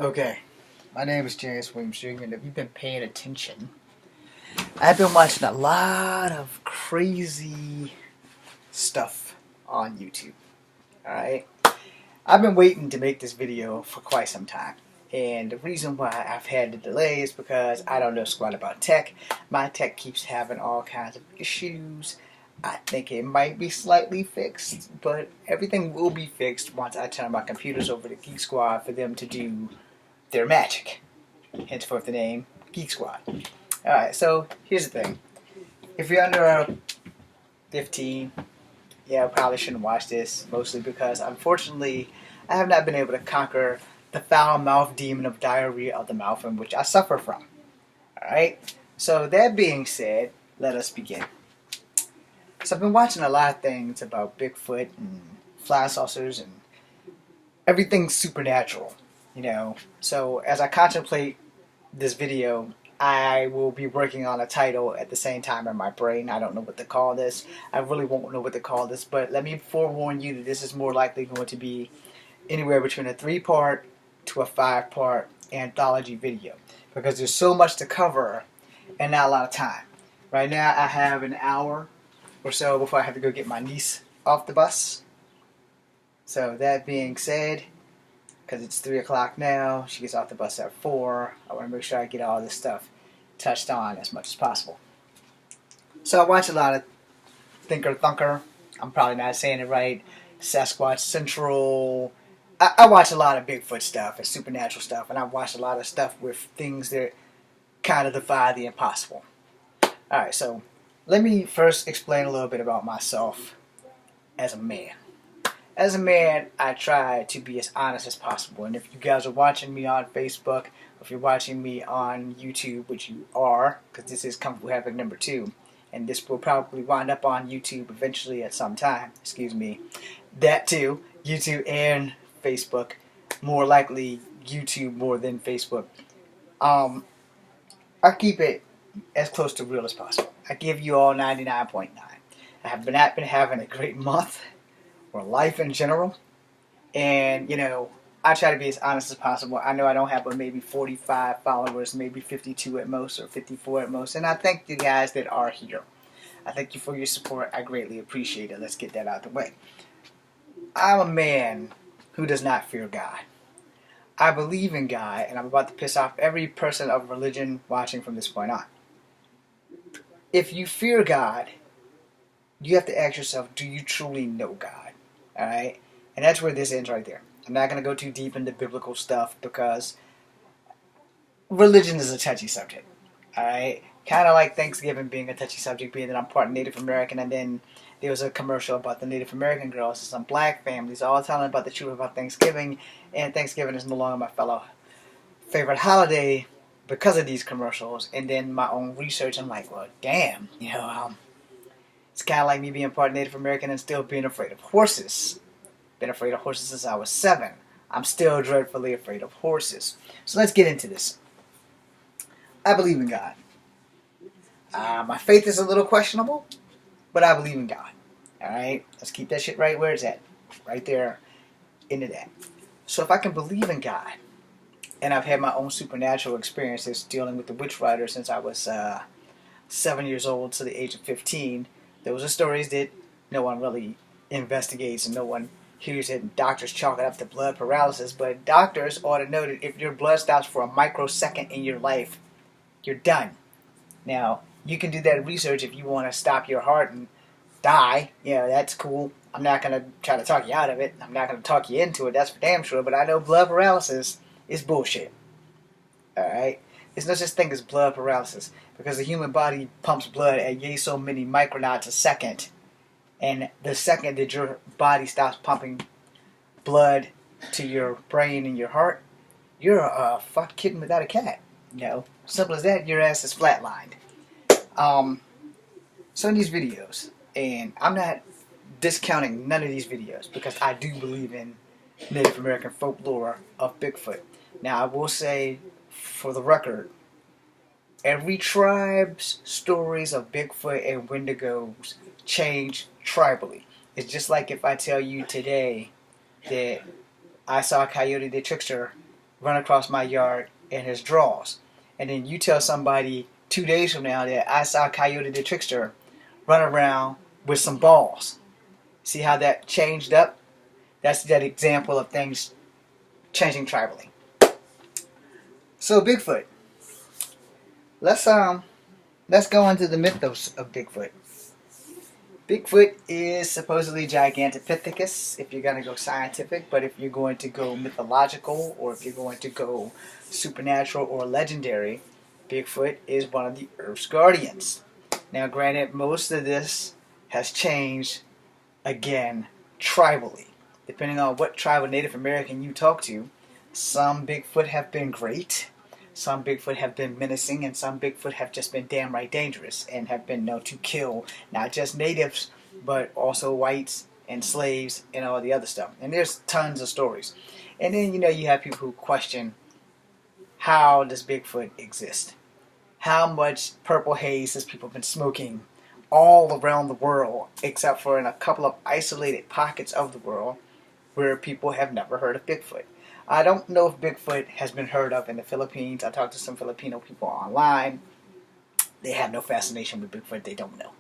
Okay, my name is James Williams Jr., and if you've been paying attention, I've been watching a lot of crazy stuff on YouTube. Alright? I've been waiting to make this video for quite some time. And the reason why I've had the delay is because I don't know squat about tech. My tech keeps having all kinds of issues. I think it might be slightly fixed, but everything will be fixed once I turn my computers over to Geek Squad for them to do their magic. Henceforth the name Geek Squad. Alright, so here's the thing. If you're under 15, yeah, I probably shouldn't watch this, mostly because unfortunately I have not been able to conquer the foul mouth demon of diarrhea of the mouth in which I suffer from. Alright, so that being said, let us begin. So I've been watching a lot of things about Bigfoot and fly saucers and everything supernatural, So as I contemplate this video, I will be working on a title at the same time in my brain. I don't know what to call this. I really won't know what to call this, but let me forewarn you that this is more likely going to be anywhere between a 3-part to a 5-part anthology video because there's so much to cover and not a lot of time. Right now I have an hour or so before I have to go get my niece off the bus. So that being said, because it's 3 o'clock now, she gets off the bus at 4. I want to make sure I get all this stuff touched on as much as possible. So I watch a lot of Thinker Thunker. I'm probably not saying it right. Sasquatch Central. I watch a lot of Bigfoot stuff and supernatural stuff, and I watch a lot of stuff with things that kind of defy the impossible. Alright, so let me first explain a little bit about myself as a man. As a man, I try to be as honest as possible. And if you guys are watching me on Facebook, or if you're watching me on YouTube, which you are, because this is Kung Fu Havoc number 2, and this will probably wind up on YouTube eventually at some time, excuse me, that too, YouTube and Facebook, more likely YouTube more than Facebook. I keep it as close to real as possible. I give you all 99.9. I have been having a great month, or life in general, and I try to be as honest as possible. I know I don't have but maybe 45 followers, maybe 52 at most, or 54 at most, and I thank you guys that are here. I thank you for your support. I greatly appreciate it. Let's get that out of the way. I'm a man who does not fear God. I believe in God, and I'm about to piss off every person of religion watching from this point on. If you fear God, you have to ask yourself, do you truly know God? Alright? And that's where this ends right there. I'm not going to go too deep into biblical stuff because religion is a touchy subject. Alright? Kind of like Thanksgiving being a touchy subject, being that I'm part Native American, and then there was a commercial about the Native American girls and some black families all telling about the truth about Thanksgiving, and Thanksgiving is no longer my favorite holiday because of these commercials. And then my own research, I'm like, well, damn, it's kind of like me being part Native American and still being afraid of horses. Been afraid of horses since I was 7. I'm still dreadfully afraid of horses. So let's get into this. I believe in God. My faith is a little questionable, but I believe in God. Alright? Let's keep that shit right where it's at. Right there into that. So if I can believe in God, and I've had my own supernatural experiences dealing with the witch rider since I was 7 years old to the age of 15, those are stories that no one really investigates and no one hears it, and doctors chalk it up to blood paralysis, but doctors ought to know that if your blood stops for a microsecond in your life, you're done. Now, you can do that research if you want to stop your heart and die. That's cool. I'm not going to try to talk you out of it. I'm not going to talk you into it, that's for damn sure, but I know blood paralysis is bullshit. Alright? There's no such thing as blood paralysis because the human body pumps blood at yay so many micronauts a second, and the second that your body stops pumping blood to your brain and your heart, you're a fuck kitten without a cat. Simple as that. Your ass is flatlined. So in these videos, and I'm not discounting none of these videos because I do believe in Native American folklore of Bigfoot. Now I will say, for the record, every tribe's stories of Bigfoot and Wendigos change tribally. It's just like if I tell you today that I saw Coyote the Trickster run across my yard in his drawers. And then you tell somebody 2 days from now that I saw Coyote the Trickster run around with some balls. See how that changed up? That's that example of things changing tribally. So Bigfoot. Let's go into the mythos of Bigfoot. Bigfoot is supposedly Gigantopithecus if you're going to go scientific, but if you're going to go mythological or if you're going to go supernatural or legendary, Bigfoot is one of the Earth's guardians. Now granted, most of this has changed, again, tribally. Depending on what tribe of Native American you talk to, some Bigfoot have been great, some Bigfoot have been menacing, and some Bigfoot have just been damn right dangerous and have been known to kill not just natives, but also whites and slaves and all the other stuff. And there's tons of stories. And then, you have people who question, how does Bigfoot exist? How much purple haze has people been smoking all around the world, except for in a couple of isolated pockets of the world where people have never heard of Bigfoot. I don't know if Bigfoot has been heard of in the Philippines. I talked to some Filipino people online. They have no fascination with Bigfoot. They don't know.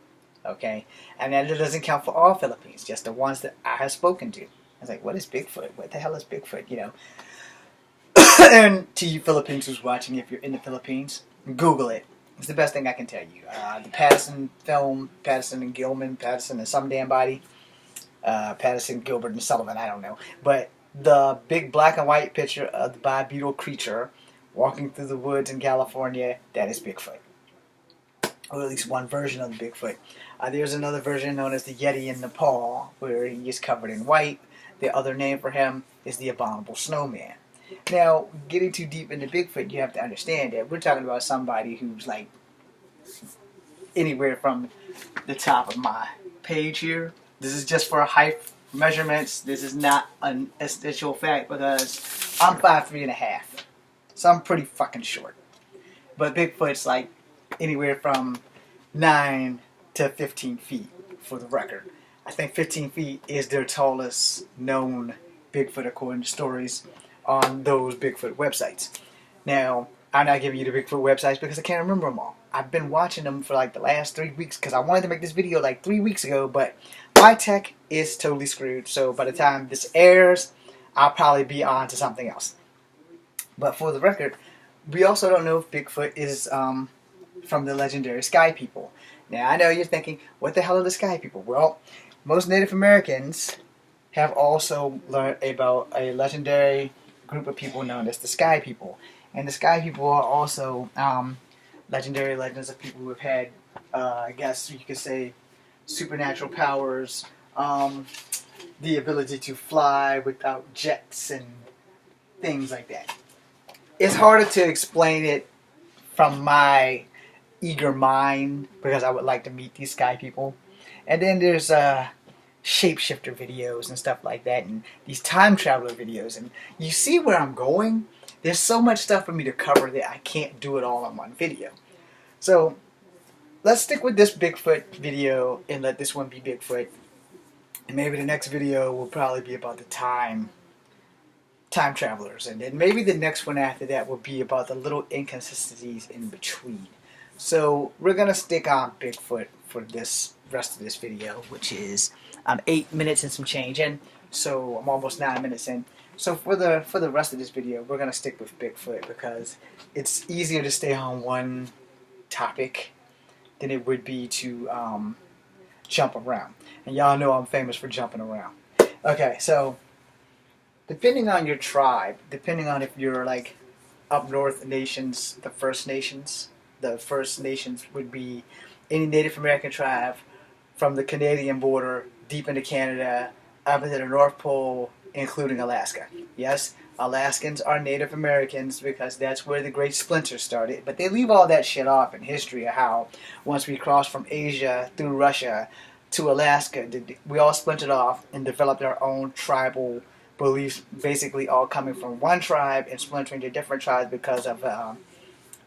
Okay? And that doesn't count for all Philippines, just the ones that I have spoken to. I was like, what is Bigfoot? What the hell is Bigfoot? And to you Philippines who's watching, if you're in the Philippines, Google it. It's the best thing I can tell you. The Patterson film, Patterson and Gilman, Patterson and some damn body, Patterson, Gilbert, and Sullivan, I don't know. But the big black and white picture of the bipedal creature walking through the woods in California, that is Bigfoot. Or at least one version of the Bigfoot. There's another version known as the Yeti in Nepal, where he is covered in white. The other name for him is the Abominable Snowman. Now, getting too deep into Bigfoot, you have to understand that we're talking about somebody who's like anywhere from the top of my page here. This is just for height measurements. This is not an essential fact because I'm 5'3.5", so I'm pretty fucking short. But Bigfoot's like anywhere from 9 to 15 feet for the record. I think 15 feet is their tallest known Bigfoot according to stories on those Bigfoot websites. Now, I'm not giving you the Bigfoot websites because I can't remember them all. I've been watching them for like the last 3 weeks because I wanted to make this video like 3 weeks ago, but my tech is totally screwed. So by the time this airs, I'll probably be on to something else. But for the record, we also don't know if Bigfoot is from the legendary Sky People. Now, I know you're thinking, what the hell are the Sky People? Well, most Native Americans have also learned about a legendary group of people known as the Sky People. And the Sky People are also legendary legends of people who have had, I guess you could say, supernatural powers, the ability to fly without jets and things like that. It's harder to explain it from my eager mind because I would like to meet these Sky People. And then there's shapeshifter videos and stuff like that, and these time traveler videos, and you see where I'm going. There's so much stuff for me to cover that I can't do it all in one video. So let's stick with this Bigfoot video and let this one be Bigfoot, and maybe the next video will probably be about the time travelers, and then maybe the next one after that will be about the little inconsistencies in between. So we're gonna stick on Bigfoot for this rest of this video, which is 8 minutes and some change in, so I'm almost 9 minutes in. So for the rest of this video, we're gonna stick with Bigfoot because it's easier to stay on one topic than it would be to jump around. And y'all know I'm famous for jumping around. Okay, so depending on your tribe, depending on if you're like up north nations, the First Nations would be any Native American tribe from the Canadian border deep into Canada, up into the North Pole, including Alaska. Yes, Alaskans are Native Americans because that's where the Great Splinter started, but they leave all that shit off in history of how once we crossed from Asia through Russia to Alaska, we all splintered off and developed our own tribal beliefs, basically all coming from one tribe and splintering to different tribes because of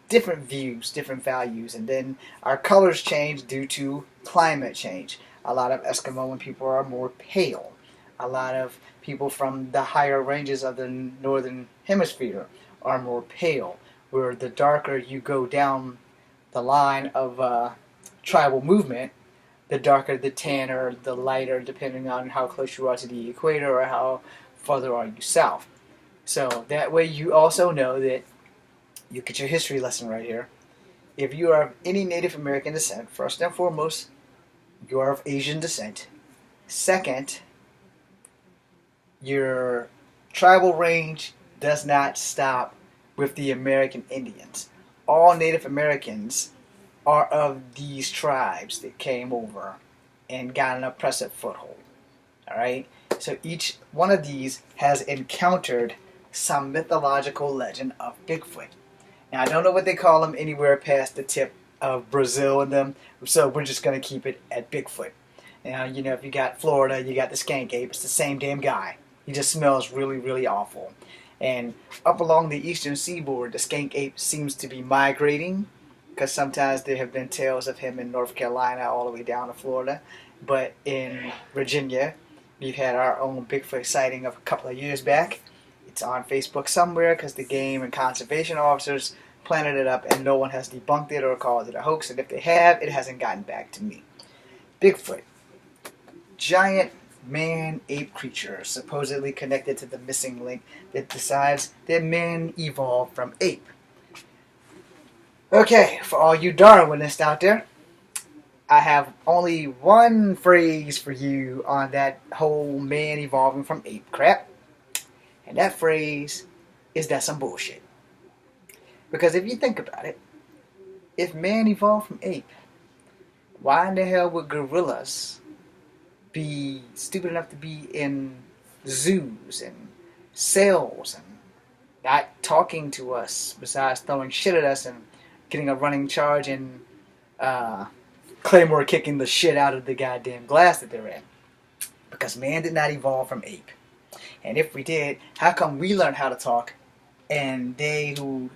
different views, different values, and then our colors change due to climate change. A lot of Eskimoan people are more pale. A lot of people from the higher ranges of the northern hemisphere are more pale, where the darker you go down the line of tribal movement, the darker the tan or the lighter, depending on how close you are to the equator or how farther are you south. So that way you also know that you get your history lesson right here. If you are of any Native American descent, first and foremost, you are of Asian descent. Second, your tribal range does not stop with the American Indians. All Native Americans are of these tribes that came over and got an oppressive foothold. Alright? So each one of these has encountered some mythological legend of Bigfoot. Now, I don't know what they call them anywhere past the tip of Brazil and them, so we're just going to keep it at Bigfoot. Now, you know, if you got Florida, you got the skink ape, it's the same damn guy. He just smells really, really awful. And up along the eastern seaboard, the skink ape seems to be migrating, because sometimes there have been tales of him in North Carolina all the way down to Florida. But in Virginia, we've had our own Bigfoot sighting of a couple of years back. It's on Facebook somewhere because the game and conservation officers planted it up and no one has debunked it or called it a hoax. And if they have, it hasn't gotten back to me. Bigfoot. Giant man-ape creature supposedly connected to the missing link that decides that man evolved from ape. Okay, for all you Darwinists out there, I have only one phrase for you on that whole man evolving from ape crap. And that phrase is that's some bullshit. Because if you think about it, if man evolved from ape, why in the hell would gorillas be stupid enough to be in zoos and cells and not talking to us besides throwing shit at us and getting a running charge and Claymore kicking the shit out of the goddamn glass that they're in? Because man did not evolve from ape. And if we did, how come we learn how to talk and they who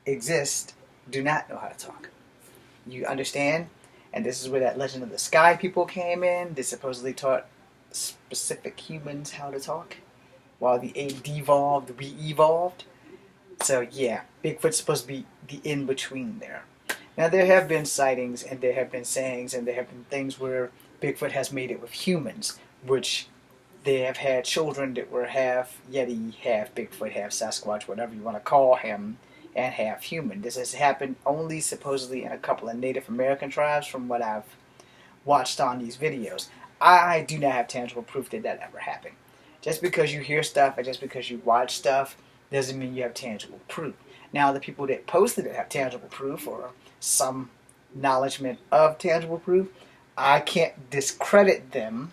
exist do not know how to talk? You understand? And this is where that legend of the sky people came in. They supposedly taught specific humans how to talk. While the ape devolved, we evolved. So yeah, Bigfoot's supposed to be the in-between there. Now there have been sightings and there have been sayings and there have been things where Bigfoot has made it with humans, which they have had children that were half Yeti, half Bigfoot, half Sasquatch, whatever you want to call him, and half human. This has happened only supposedly in a couple of Native American tribes from what I've watched on these videos. I do not have tangible proof that that ever happened. Just because you hear stuff and just because you watch stuff doesn't mean you have tangible proof. Now the people that posted it have tangible proof or some acknowledgement of tangible proof. I can't discredit them,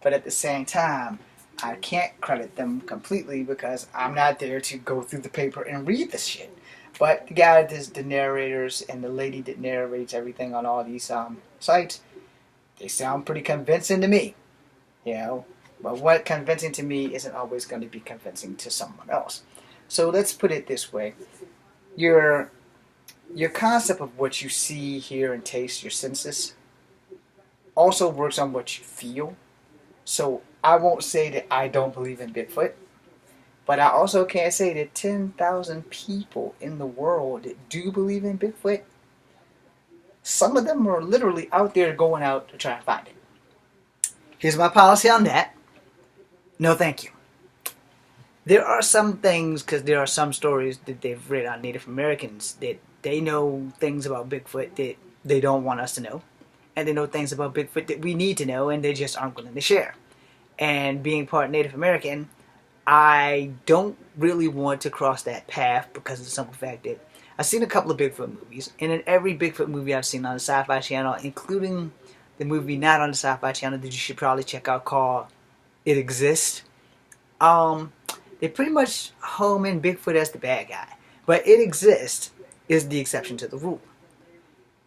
but at the same time, I can't credit them completely because I'm not there to go through the paper and read this shit. But the guy that is the narrators and the lady that narrates everything on all these sites, they sound pretty convincing to me. You know, but what convincing to me isn't always going to be convincing to someone else. So let's put it this way. Your concept of what you see, hear, and taste, your senses, also works on what you feel. So I won't say that I don't believe in Bigfoot, but I also can't say that 10,000 people in the world that do believe in Bigfoot, some of them are literally out there going out to try and find it. Here's my policy on that. No thank you. There are some things, because there are some stories that they've read on Native Americans that they know things about Bigfoot that they don't want us to know. And they know things about Bigfoot that we need to know and they just aren't willing to share. And being part Native American, I don't really want to cross that path because of the simple fact that I've seen a couple of Bigfoot movies, and in every Bigfoot movie I've seen on the Sci-Fi Channel, including the movie not on the Sci-Fi Channel that you should probably check out called It Exists, they pretty much home in Bigfoot as the bad guy. But It Exists is the exception to the rule.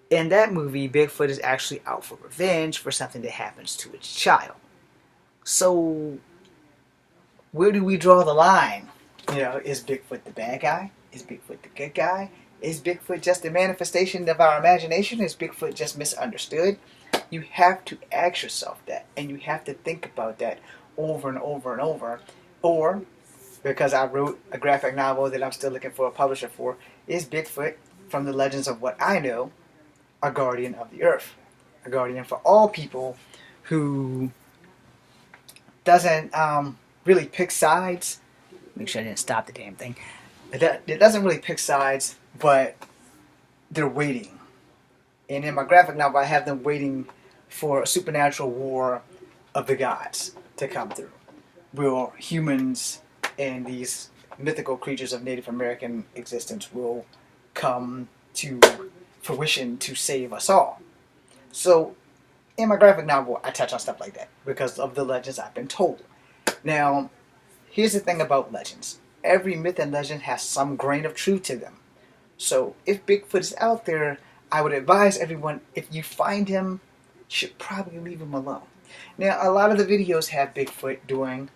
In that movie, Bigfoot is actually out for revenge for something that happens to its child. So, where do we draw the line? You know, is Bigfoot the bad guy? Is Bigfoot the good guy? Is Bigfoot just a manifestation of our imagination? Is Bigfoot just misunderstood? You have to ask yourself that, and you have to think about that over and over and over. Or, because I wrote a graphic novel that I'm still looking for a publisher for, is Bigfoot, from the legends of what I know, a guardian of the earth. A guardian for all people who doesn't really pick sides. Make sure I didn't stop the damn thing. It doesn't really pick sides, but they're waiting. And in my graphic novel, I have them waiting for a supernatural war of the gods to come through, where humans and these mythical creatures of Native American existence will come to fruition to save us all. So, in my graphic novel, I touch on stuff like that because of the legends I've been told. Now, here's the thing about legends. Every myth and legend has some grain of truth to them. So, if Bigfoot is out there, I would advise everyone, if you find him, you should probably leave him alone. Now, a lot of the videos have Bigfoot doing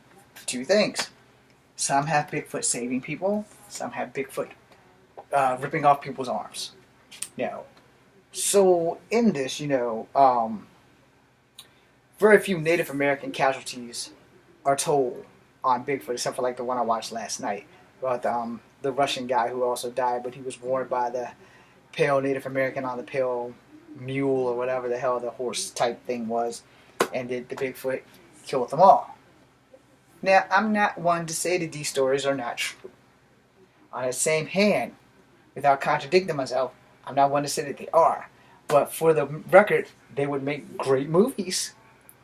two things. Some have Bigfoot saving people. Some have Bigfoot ripping off people's arms. Now, so in this, very few Native American casualties are told on Bigfoot, except for like the one I watched last night about the Russian guy who also died, but he was warned by the pale Native American on the pale mule or whatever the hell the horse type thing was, and the Bigfoot killed them all. Now, I'm not one to say that these stories are not true. On the same hand, without contradicting myself, I'm not one to say that they are. But for the record, they would make great movies.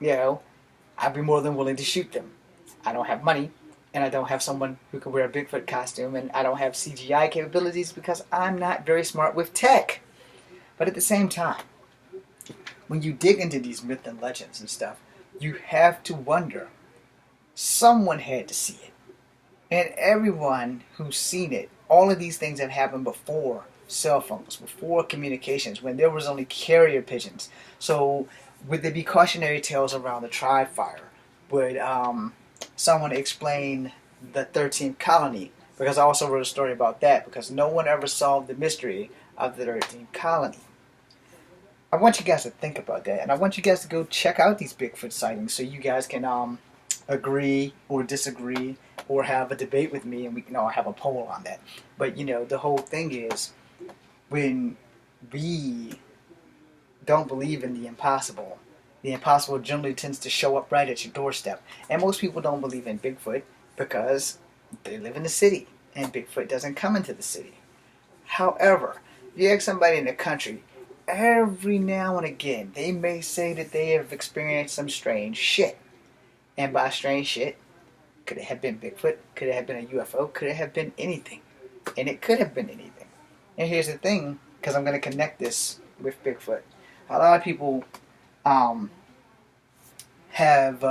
I'd be more than willing to shoot them. I don't have money, and I don't have someone who can wear a Bigfoot costume, and I don't have CGI capabilities because I'm not very smart with tech. But at the same time, when you dig into these myths and legends and stuff, you have to wonder, someone had to see it. And everyone who's seen it, all of these things have happened before cell phones, before communications, when there was only carrier pigeons. So would there be cautionary tales around the tri-fire? Would someone explain the 13th colony? Because I also wrote a story about that, because no one ever solved the mystery of the 13th colony. I want you guys to think about that, and I want you guys to go check out these Bigfoot sightings so you guys can agree or disagree or have a debate with me, and we can all have a poll on that. But the whole thing is, when we don't believe in the impossible generally tends to show up right at your doorstep. And most people don't believe in Bigfoot because they live in the city, and Bigfoot doesn't come into the city. However, if you ask somebody in the country, every now and again, they may say that they have experienced some strange shit. And by strange shit, could it have been Bigfoot? Could it have been a UFO? Could it have been anything? And it could have been anything. And here's the thing, because I'm going to connect this with Bigfoot. A lot of people have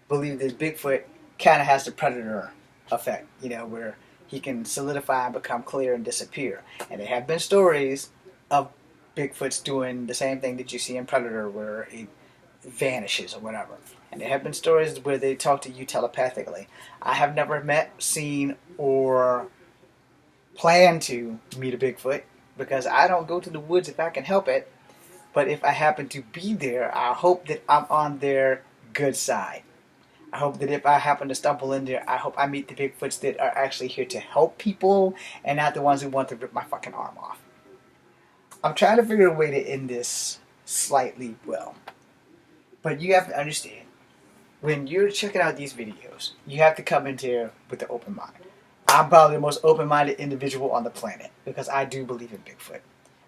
believed that Bigfoot kind of has the predator effect, where he can solidify and become clear and disappear. And there have been stories of Bigfoot's doing the same thing that you see in Predator, where it vanishes or whatever. And there have been stories where they talk to you telepathically. I have never met, seen, or planned to meet a Bigfoot because I don't go to the woods if I can help it. But if I happen to be there, I hope that I'm on their good side. I hope that if I happen to stumble in there, I hope I meet the Bigfoots that are actually here to help people and not the ones who want to rip my fucking arm off. I'm trying to figure a way to end this slightly well. But you have to understand, when you're checking out these videos, you have to come into here with an open mind. I'm probably the most open-minded individual on the planet because I do believe in Bigfoot.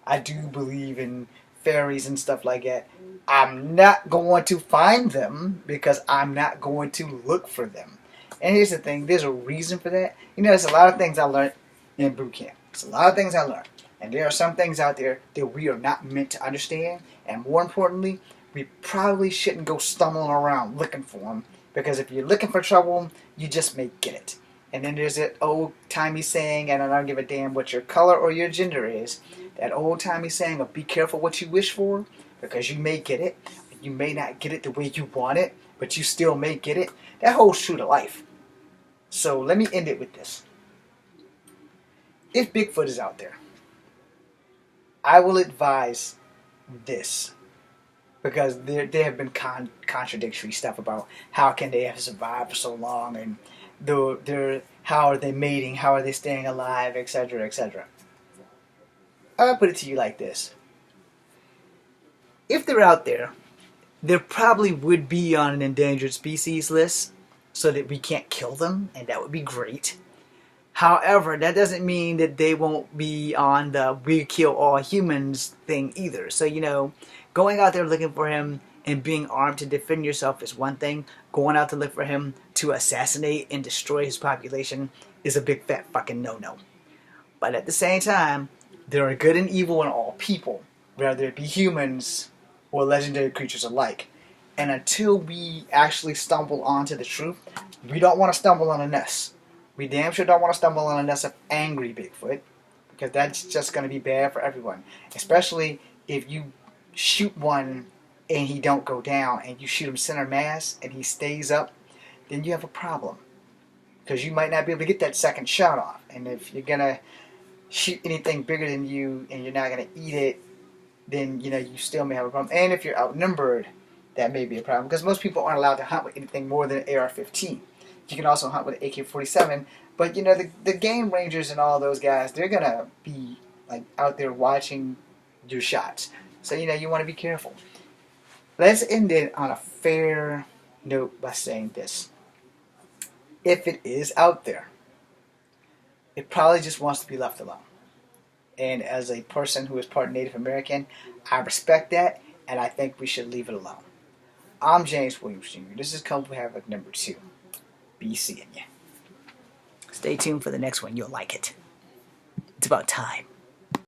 I do believe in fairies and stuff like that. I'm not going to find them because I'm not going to look for them. And here's the thing, there's a reason for that. There's a lot of things I learned in boot camp. There's a lot of things I learned. And there are some things out there that we are not meant to understand. And more importantly, we probably shouldn't go stumbling around looking for them. Because if you're looking for trouble, you just may get it. And then there's that old-timey saying, and I don't give a damn what your color or your gender is, that old-timey saying of be careful what you wish for, because you may get it. You may not get it the way you want it, but you still may get it. That holds true to life. So let me end it with this. If Bigfoot is out there, I will advise this. Because there have been contradictory stuff about how can they have survived for so long, and how are they mating, how are they staying alive, etc., etc. I'll put it to you like this. If they're out there, there probably would be on an endangered species list so that we can't kill them, and that would be great. However, that doesn't mean that they won't be on the we kill all humans thing either. So, going out there looking for him and being armed to defend yourself is one thing. Going out to look for him to assassinate and destroy his population is a big fat fucking no-no. But at the same time, there are good and evil in all people, whether it be humans or legendary creatures alike. And until we actually stumble onto the truth, we don't want to stumble on a nest. We damn sure don't want to stumble on a nest of angry Bigfoot, because that's just going to be bad for everyone. Especially if you shoot one and he don't go down, and you shoot him center mass and he stays up, then you have a problem. Because you might not be able to get that second shot off. And if you're going to shoot anything bigger than you and you're not going to eat it, then you still may have a problem. And if you're outnumbered, that may be a problem. Because most people aren't allowed to hunt with anything more than an AR-15. You can also hunt with an AK-47, but the game rangers and all those guys, they're gonna be like out there watching your shots. So you want to be careful. Let's end it on a fair note by saying this: if it is out there, it probably just wants to be left alone. And as a person who is part Native American, I respect that, and I think we should leave it alone. I'm James Williams Jr. This is Kung Fu Havoc number 2. Be seeing you. Stay tuned for the next one. You'll like it. It's about time.